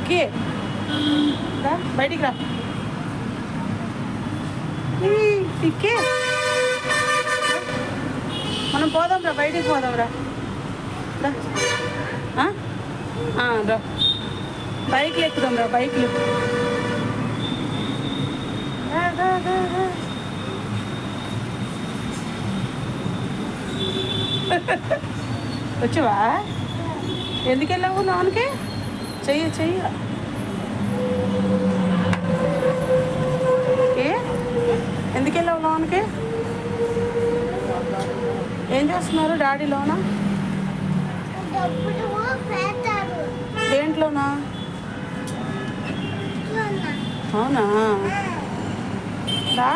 ఎక్కి రా బయటికి రా ఎక్కి మనం పోదాం రా బయటికి పోదాం రా రా బైక్లు ఎక్కుదాం రా బైక్లు వచ్చావా ఎందుకు వెళ్ళావు లోనికి చెయ్య ఏ ఎందుకు వెళ్ళావు లోనికి ఏం చేస్తున్నారు డాడీ లోన దేంట్లోనా అవునా రా